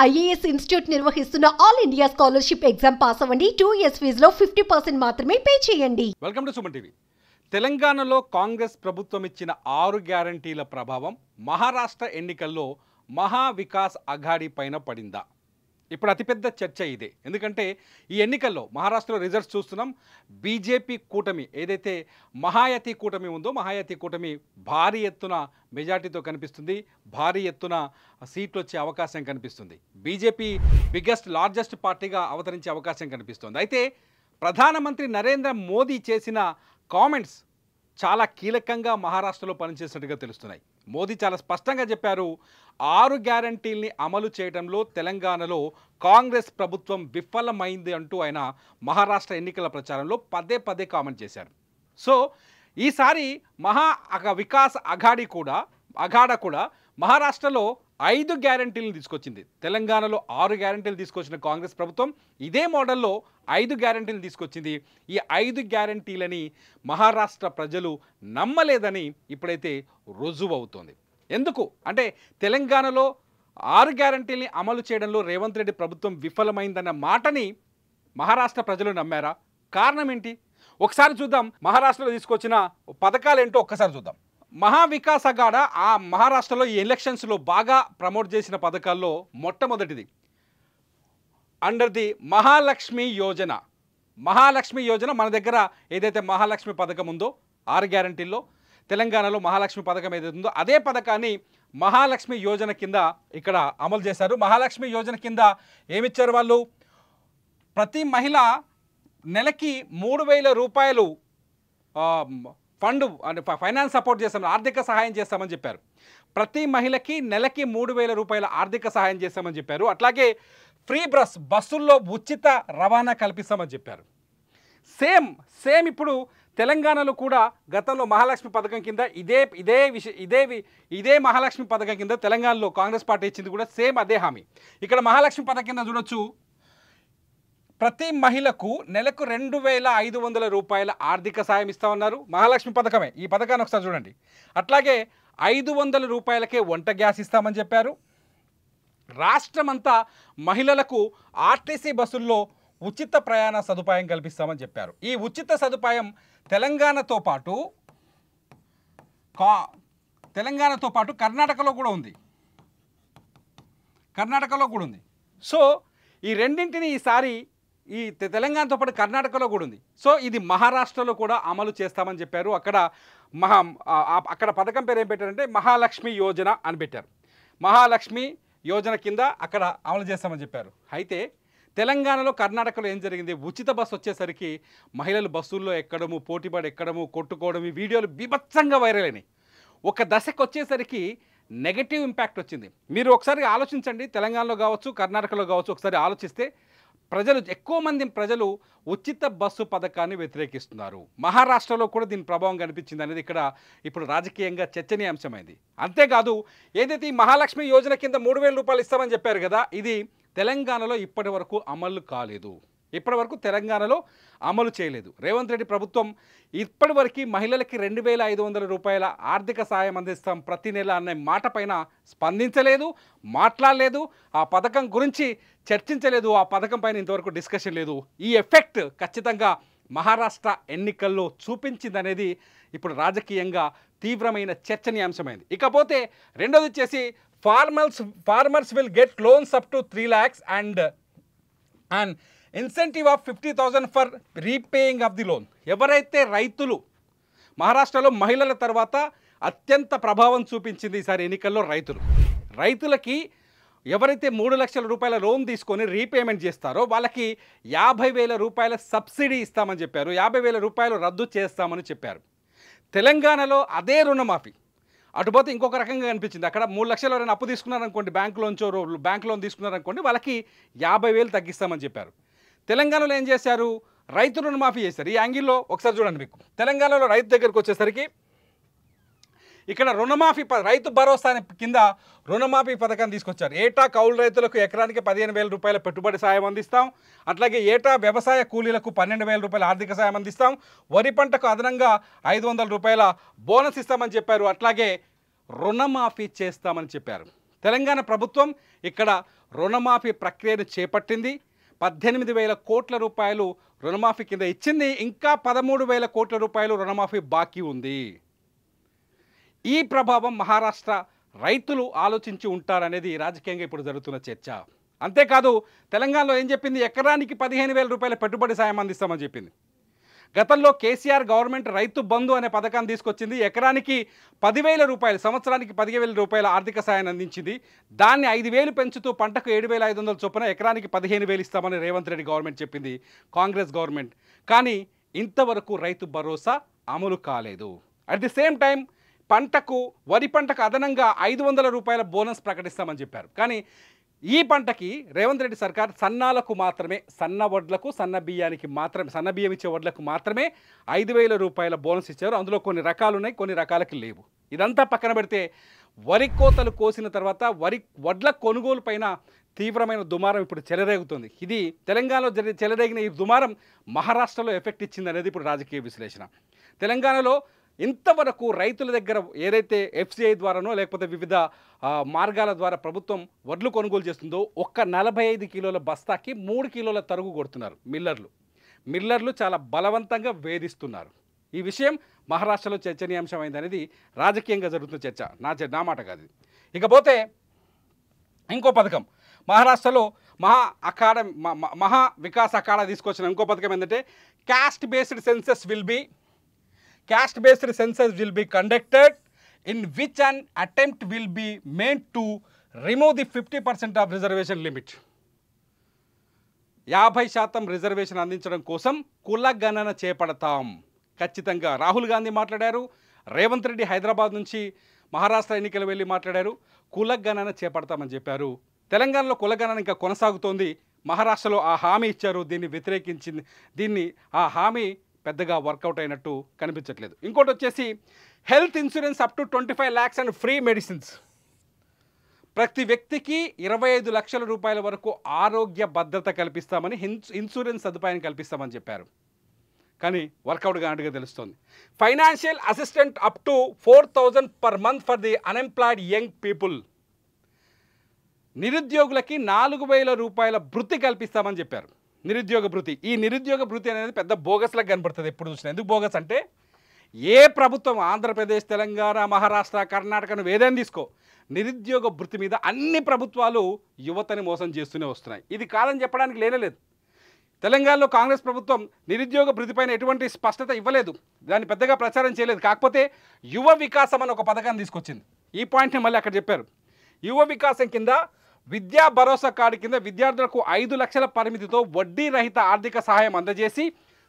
IAS institute నిర్వహిస్తున్న all India scholarship exam pass అవ్వండి. 2 years ఫీజులో 50% మాత్రమే పే చేయండి. Welcome to Suman TV. తెలంగాణలో కాంగ్రెస్ ప్రభుత్వం ఇచ్చిన 6 గ్యారంటీల ప్రభావం మహారాష్ట్ర ఎన్నికల్లో మహా వికాస్ అఘాడీ పైన పడిందా? ఇప్పుడు అతిపెద్ద చర్చ ఇదే. ఎందుకంటే ఈ ఎన్నికల్లో మహారాష్ట్రలో రిజల్ట్స్ చూస్తున్నాం. బీజేపీ కూటమి ఏదైతే మహాయతి కూటమి ఉందో, మహాయతి కూటమి భారీ ఎత్తున మెజార్టీతో కనిపిస్తుంది. భారీ ఎత్తున సీట్లు వచ్చే అవకాశం కనిపిస్తుంది. బీజేపీ లార్జెస్ట్ పార్టీగా అవతరించే అవకాశం కనిపిస్తుంది. అయితే ప్రధానమంత్రి నరేంద్ర మోదీ చేసిన కామెంట్స్ చాలా కీలకంగా మహారాష్ట్రలో పనిచేసినట్టుగా తెలుస్తున్నాయి. మోదీ చాలా స్పష్టంగా చెప్పారు, 6 గ్యారంటీల్ని అమలు చేయడంలో తెలంగాణలో కాంగ్రెస్ ప్రభుత్వం విఫలమైంది అంటూ ఆయన మహారాష్ట్ర ఎన్నికల ప్రచారంలో పదే పదే కామెంట్ చేశారు. సో ఈసారి వికాస్ అఘాడా కూడా మహారాష్ట్రలో 5 గ్యారంటీలను తీసుకొచ్చింది. తెలంగాణలో 6 గ్యారంటీలు తీసుకొచ్చిన కాంగ్రెస్ ప్రభుత్వం ఇదే మోడల్లో 5 గ్యారంటీలు తీసుకొచ్చింది. ఈ 5 గ్యారంటీలని మహారాష్ట్ర ప్రజలు నమ్మలేదని ఇప్పుడైతే రుజువు అవుతోంది. ఎందుకు అంటే తెలంగాణలో 6 గ్యారంటీల్ని అమలు చేయడంలో రేవంత్ రెడ్డి ప్రభుత్వం విఫలమైందన్న మాటని మహారాష్ట్ర ప్రజలు నమ్మారా? కారణం ఏంటి? ఒకసారి చూద్దాం. మహారాష్ట్రలో తీసుకొచ్చిన పథకాలు ఏంటో ఒక్కసారి చూద్దాం. మహావికాస్ అఘాడా ఆ మహారాష్ట్రలో ఈ ఎలక్షన్స్లో బాగా ప్రమోట్ చేసిన పథకాల్లో మొట్టమొదటిది అండర్ ది మహాలక్ష్మి యోజన. మహాలక్ష్మి యోజన మన దగ్గర ఏదైతే మహాలక్ష్మి పథకం ఉందో 6 గ్యారంటీల్లో తెలంగాణలో మహాలక్ష్మి పథకం ఏదైతే ఉందో అదే పథకాన్ని మహాలక్ష్మి యోజన కింద ఇక్కడ అమలు చేశారు. మహాలక్ష్మి యోజన కింద ఏమిచ్చారు వాళ్ళు? ప్రతి మహిళ నెలకి 3,000 రూపాయలు ఫండ్ అంటే ఫైనాన్స్ సపోర్ట్ చేస్తామని, ఆర్థిక సహాయం చేస్తామని చెప్పారు. ప్రతి మహిళకి నెలకి 3,000 రూపాయల ఆర్థిక సహాయం చేస్తామని చెప్పారు. అట్లాగే ఫ్రీ బస్సుల్లో ఉచిత రవాణా కల్పిస్తామని చెప్పారు. సేమ్ ఇప్పుడు తెలంగాణలో కూడా గతంలో మహాలక్ష్మి పథకం కింద ఇదే మహాలక్ష్మి పథకం కింద తెలంగాణలో కాంగ్రెస్ పార్టీ ఇచ్చింది కూడా సేమ్ అదే హామీ. ఇక్కడ మహాలక్ష్మి పథకం కింద చూడొచ్చు, ప్రతి మహిళకు నెలకు 2,500 రూపాయల ఆర్థిక సాయం ఇస్తామన్నారు. మహాలక్ష్మి పథకమే. ఈ పథకాన్ని ఒకసారి చూడండి. అట్లాగే 500 రూపాయలకే వంట గ్యాస్ ఇస్తామని చెప్పారు. రాష్ట్రమంతా మహిళలకు ఆర్టీసీ బస్సుల్లో ఉచిత ప్రయాణ సదుపాయం కల్పిస్తామని చెప్పారు. ఈ ఉచిత సదుపాయం తెలంగాణతో పాటు కర్ణాటకలో కూడా ఉంది. సో ఈ రెండింటిని ఈసారి ఈ తెలంగాణతో పాటు కర్ణాటకలో కూడా ఉంది. సో ఇది మహారాష్ట్రలో కూడా అమలు చేస్తామని చెప్పారు. అక్కడ పథకం పేరు ఏం పెట్టారంటే మహాలక్ష్మి యోజన అని పెట్టారు. మహాలక్ష్మి యోజన కింద అక్కడ అమలు చేస్తామని చెప్పారు. అయితే తెలంగాణలో కర్ణాటకలో ఏం జరిగింది? ఉచిత బస్సు వచ్చేసరికి మహిళలు బస్సుల్లో ఎక్కడము, పోటీపడి ఎక్కడము, కొట్టుకోవడం, ఈ వీడియోలు బీభత్సంగా వైరల్ అయినాయి. ఒక దశకు వచ్చేసరికి నెగటివ్ ఇంపాక్ట్ వచ్చింది. మీరు ఒకసారి ఆలోచించండి. తెలంగాణలో కావచ్చు, కర్ణాటకలో కావచ్చు, ఒకసారి ఆలోచిస్తే ఎక్కువ మంది ప్రజలు ఉచిత బస్సు పథకాన్ని వ్యతిరేకిస్తున్నారు. మహారాష్ట్రలో కూడా దీని ప్రభావం కనిపించింది అనేది ఇక్కడ ఇప్పుడు రాజకీయంగా చర్చనీయాంశమైంది. అంతేకాదు ఏదైతే ఈ మహాలక్ష్మి యోజన కింద 3,000 రూపాయలు ఇస్తామని చెప్పారు కదా, ఇది తెలంగాణలో ఇప్పటి వరకు అమలు కాలేదు. ఇప్పటి వరకు తెలంగాణలో అమలు చేయలేదు. రేవంత్ రెడ్డి ప్రభుత్వం ఇప్పటివరకు మహిళలకి 2,500 రూపాయల ఆర్థిక సాయం అందిస్తాం ప్రతి నెల అనే మాట పైన స్పందించలేదు, మాట్లాడలేదు, ఆ పథకం గురించి చర్చించలేదు, ఆ పథకం పైన ఇంతవరకు డిస్కషన్ లేదు. ఈ ఎఫెక్ట్ ఖచ్చితంగా మహారాష్ట్ర ఎన్నికల్లో చూపించిందనేది ఇప్పుడు రాజకీయంగా తీవ్రమైన చర్చనీయాంశమైంది. ఇకపోతే రెండోది వచ్చేసి farmers will get loans up to 3 lakhs and incentive of 50,000 for repaying of the loan. ఎవరైతే రైతులు, మహారాష్ట్రలో మహిళల తర్వాత అత్యంత ప్రభావం చూపించింది ఈసారి ఎన్నికల్లో రైతులకి ఎవరైతే 3 లక్షల రూపాయల లోన్ తీసుకొని రీపేమెంట్ చేస్తారో వాళ్ళకి 50,000 రూపాయల సబ్సిడీ ఇస్తామని చెప్పారు. 50,000 రూపాయలు రద్దు చేస్తామని చెప్పారు. తెలంగాణలో అదే రుణమాఫీ అటుపోతే ఇంకొక రకంగా కనిపించింది. అక్కడ 3 లక్షలు ఎవరైనా అప్పు తీసుకున్నారనుకోండి, బ్యాంక్ లోన్ తీసుకున్నారనుకోండి, వాళ్ళకి 50,000 తగ్గిస్తామని చెప్పారు. తెలంగాణలో ఏం చేశారు? రైతు రుణమాఫీ చేశారు. ఈ యాంగిల్లో ఒకసారి చూడండి. మీకు తెలంగాణలో రైతు దగ్గరికి వచ్చేసరికి ఇక్కడ రైతు భరోసా కింద రుణమాఫీ పథకాన్ని తీసుకొచ్చారు. ఏటా కౌలు రైతులకు ఎకరానికి 15,000 రూపాయల పెట్టుబడి సాయం అందిస్తాం. అట్లాగే ఏటా వ్యవసాయ కూలీలకు 12,000 రూపాయల ఆర్థిక సాయం అందిస్తాం. వరి పంటకు అదనంగా 500 రూపాయల బోనస్ ఇస్తామని చెప్పారు. అట్లాగే రుణమాఫీ చేస్తామని చెప్పారు. తెలంగాణ ప్రభుత్వం ఇక్కడ రుణమాఫీ ప్రక్రియను చేపట్టింది. 18,000 కోట్ల రూపాయలు రుణమాఫీ కింద ఇచ్చింది. ఇంకా 13,000 కోట్ల రూపాయలు రుణమాఫీ బాకీ ఉంది. ఈ ప్రభావం మహారాష్ట్ర రైతులు ఆలోచించి ఉంటారనేది రాజకీయంగా ఇప్పుడు జరుగుతున్న చర్చ. అంతేకాదు తెలంగాణలో ఏం చెప్పింది, ఎకరానికి 15,000 రూపాయల పెట్టుబడి సాయం అందిస్తామని చెప్పింది. గతంలో కేసీఆర్ గవర్నమెంట్ రైతు బంధు అనే పథకాన్ని తీసుకొచ్చింది. ఎకరానికి 10,000 రూపాయలు, సంవత్సరానికి 10,000 రూపాయల ఆర్థిక సాయాన్ని అందించింది. దాన్ని 5,000 పెంచుతూ పంటకు 7,500 చొప్పున ఎకరానికి 15,000 ఇస్తామని రేవంత్ రెడ్డి గవర్నమెంట్ చెప్పింది, కాంగ్రెస్ గవర్నమెంట్. కానీ ఇంతవరకు రైతు భరోసా అమలు కాలేదు. అట్ ది సేమ్ టైం వరి పంటకు అదనంగా 500 రూపాయల బోనస్ ప్రకటిస్తామని చెప్పారు. కానీ ఈ పంటకి రేవంత్ రెడ్డి సర్కార్ సన్నాలకు మాత్రమే, సన్న వడ్లకు, సన్న బియ్యం ఇచ్చే వడ్లకు మాత్రమే 5,000 రూపాయల బోనస్ ఇచ్చారు. అందులో కొన్ని రకాలు ఉన్నాయి, కొన్ని రకాలకి లేవు. ఇదంతా పక్కన పెడితే వరి కోతలు కోసిన తర్వాత వడ్ల కొనుగోలు పైన తీవ్రమైన దుమారం ఇప్పుడు చెలరేగుతుంది. ఇది తెలంగాణలో చెలరేగిన ఈ దుమారం మహారాష్ట్రలో ఎఫెక్ట్ ఇచ్చింది అనేది ఇప్పుడు రాజకీయ విశ్లేషణ. తెలంగాణలో ఇంతవరకు రైతుల దగ్గర ఏదైతే FCI ద్వారానో లేకపోతే వివిధ మార్గాల ద్వారా ప్రభుత్వం వడ్లు కొనుగోలు చేస్తుందో ఒక్క 45 కిలోల బస్తాకి 3 కిలోల తరుగు కొడుతున్నారు మిల్లర్లు చాలా బలవంతంగా వేధిస్తున్నారు. ఈ విషయం మహారాష్ట్రలో చర్చనీయాంశమైంది అనేది రాజకీయంగా జరుగుతున్న చర్చ, నా మాట కాదు. ఇకపోతే ఇంకో పథకం మహారాష్ట్రలో మహా వికాస్ అఖాడా తీసుకొచ్చిన ఇంకో పథకం ఏంటంటే caste based census will be conducted in which an attempt will be made to remove the 50% of reservation limit. 50% reservation అందించడం కోసం కుల గణన చేపడతాం. ఖచ్చితంగా రాహుల్ గాంధీ మాట్లాడారు, రేవంత్ రెడ్డి హైదరాబాద్ నుంచి మహారాష్ట్ర ఎన్నికలు వెళ్ళి మాట్లాడారు, కుల గణన చేపడతామని చెప్పారు. తెలంగాణలో కుల గణన ఇంకా కొనసాగుతోంది. మహారాష్ట్రలో ఆ హామీ ఇచ్చారు, దీన్ని వ్యతిరేకించింది. ఆ హామీ పెద్దగా వర్కౌట్ అయినట్టు కనిపించట్లేదు. ఇంకోటి వచ్చేసి health insurance up to 25 lakhs and free medicines. ప్రతి వ్యక్తికి 25 లక్షల రూపాయల వరకు ఆరోగ్య భద్రత కల్పిస్తామని, ఇన్సూరెన్స్ సదుపాయాన్ని కల్పిస్తామని చెప్పారు. కానీ వర్కౌట్ కానట్టుగా తెలుస్తోంది. Financial assistant up to 4,000 per month for the unemployed young people. నిరుద్యోగులకి 4,000 రూపాయల భృతి కల్పిస్తామని చెప్పారు. నిరుద్యోగ భృతి. ఈ నిరుద్యోగ భృతి అనేది పెద్ద బోగస్లకు కనపడుతుంది ఎప్పుడు చూసినా. ఎందుకు బోగస్ అంటే ఏ ప్రభుత్వం, ఆంధ్రప్రదేశ్, తెలంగాణ, మహారాష్ట్ర, కర్ణాటకను ఏదైనా తీసుకో, నిరుద్యోగ భృతి మీద అన్ని ప్రభుత్వాలు యువతని మోసం చేస్తూనే వస్తున్నాయి. ఇది కాదని చెప్పడానికి లేనేలేదు. తెలంగాణలో కాంగ్రెస్ ప్రభుత్వం నిరుద్యోగ భృతిపైన ఎటువంటి స్పష్టత ఇవ్వలేదు, దాన్ని పెద్దగా ప్రచారం చేయలేదు. కాకపోతే యువ వికాసం అని ఒక పథకాన్ని తీసుకొచ్చింది. ఈ పాయింట్ని మళ్ళీ అక్కడ చెప్పారు. యువ వికాసం కింద విద్యా భరోసా కార్డు కింద విద్యార్థులకు 5 లక్షల పరిమితితో వడ్డీ రహిత ఆర్థిక సహాయం అందజేసి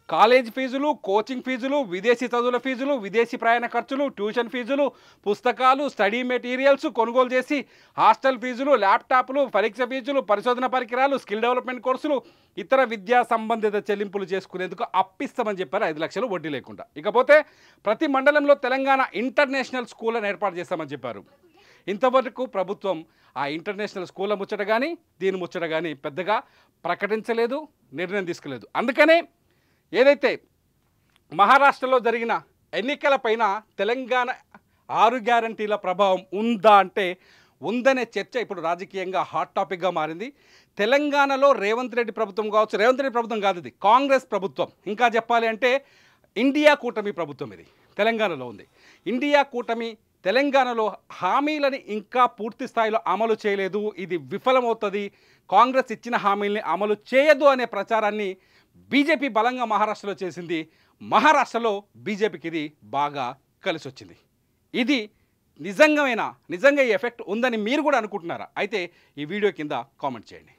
కాలేజ్ ఫీజులు, కోచింగ్ ఫీజులు, విదేశీ చదువుల ఫీజులు, విదేశీ ప్రయాణ ఖర్చులు, ట్యూషన్ ఫీజులు, పుస్తకాలు, స్టడీ మెటీరియల్స్ కొనుగోలు చేసి హాస్టల్ ఫీజులు, ల్యాప్టాప్లు, పరీక్ష ఫీజులు, పరిశోధన పరికరాలు, స్కిల్ డెవలప్మెంట్ కోర్సులు, ఇతర విద్యా సంబంధిత చెల్లింపులు చేసుకునేందుకు అప్పిస్తామని చెప్పారు, 5 లక్షలు వడ్డీ లేకుండా. ఇకపోతే ప్రతి మండలంలో తెలంగాణ ఇంటర్నేషనల్ స్కూళ్ళను ఏర్పాటు చేస్తామని చెప్పారు. ఇంతవరకు ప్రభుత్వం ఆ ఇంటర్నేషనల్ స్కూళ్ళ ముచ్చట కానీ దీని ముచ్చట కానీ పెద్దగా ప్రకటించలేదు, నిర్ణయం తీసుకోలేదు. అందుకనే ఏదైతే మహారాష్ట్రలో జరిగిన ఎన్నికలపైన తెలంగాణ 6 గ్యారంటీల ప్రభావం ఉందా అంటే ఉందనే చర్చ ఇప్పుడు రాజకీయంగా హాట్ టాపిక్గా మారింది. తెలంగాణలో రేవంత్ రెడ్డి ప్రభుత్వం కావచ్చు, రేవంత్ రెడ్డి ప్రభుత్వం కాదు, ఇది కాంగ్రెస్ ప్రభుత్వం. ఇంకా చెప్పాలి అంటే ఇండియా కూటమి ప్రభుత్వం ఇది తెలంగాణలో ఉంది. ఇండియా కూటమి తెలంగాణలో హామీలని ఇంకా పూర్తి స్థాయిలో అమలు చేయలేదు, ఇది విఫలమవుతుంది, కాంగ్రెస్ ఇచ్చిన హామీల్ని అమలు చేయదు అనే ప్రచారాన్ని బీజేపీ బలంగా మహారాష్ట్రలో చేసింది. మహారాష్ట్రలో బీజేపీకి ఇది బాగా కలిసి వచ్చింది. ఇది నిజంగా ఈ ఎఫెక్ట్ ఉందని మీరు కూడా అనుకుంటున్నారా? అయితే ఈ వీడియో కింద కామెంట్ చేయండి.